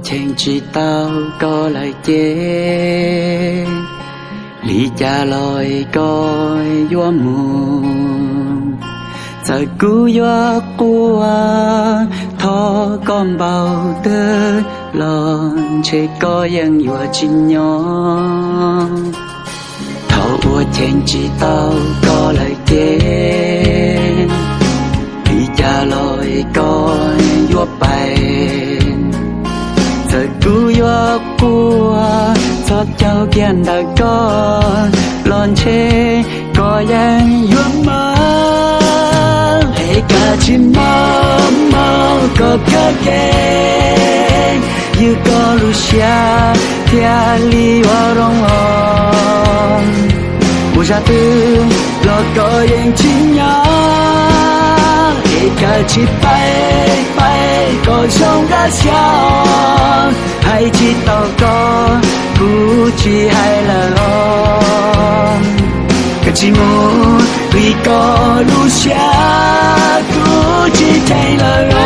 情知道個嚟嘅，你家來個約滿，在古約過他講包的浪，且個人約金羊，頭我情知道個嚟嘅，你家來個約白。在古約過，作有見得個亂車個人約嗎？喺家前某某個嘅，有個路下天里我容我，無下的落個人情呀，喺家前拜個上個笑。還知道個不知海了哦，可寂寞一個路下不知太了哦。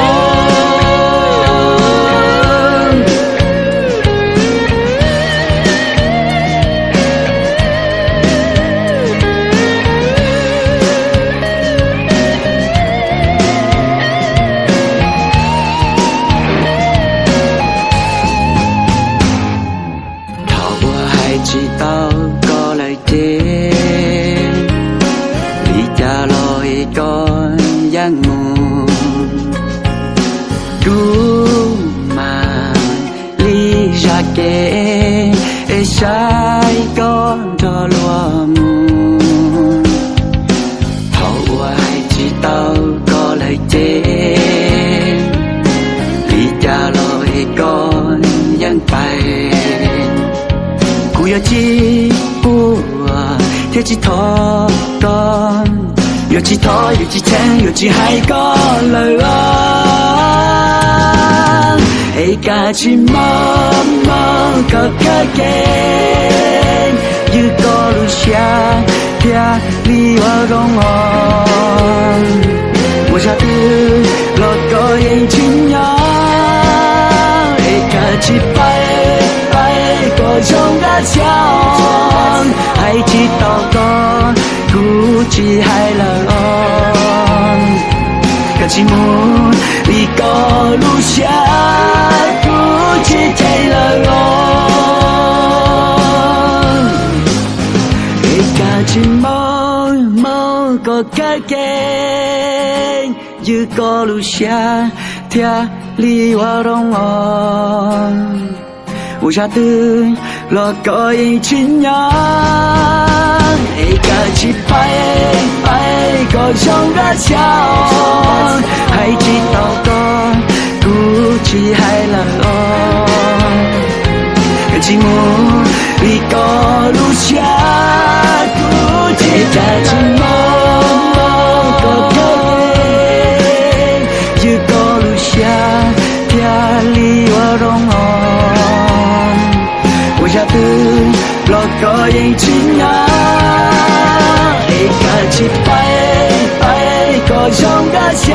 知道個嚟嘅，你家來個人滿，古曼你下嘅曬個多落滿，頭我還知道個嚟嘅，你家來個人白。古有幾步啊，有幾拖個，有幾拖，有幾程，有幾海個來啊！喺家前某某個嘅，有個路下天里我容我，我下的落個人情呀，喺家前個中個笑，還知道個不知海了哦，可寂寞一個路下不知太了哦，一個寂寞某個嘅，一個路下天里我容我。無下的落個人情呀，一個起拜個上個笑，還知道個不知海了哦，可寂寞一個路下不知太寂寞個一個路下天里我容我。我下的落個人情呀，一個起拜個上個笑，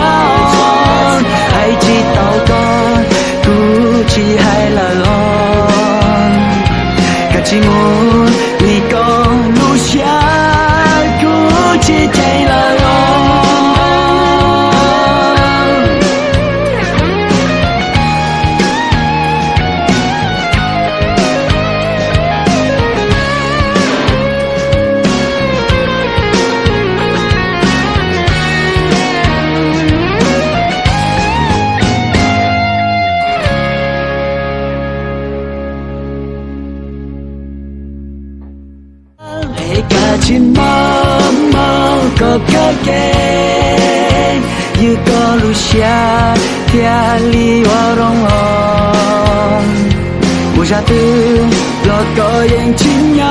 還知道個不知海了哦，可寂寞一個路下不知太了哦。家前某某個嘅，有個路下天里我容我，無下的落個人情呀。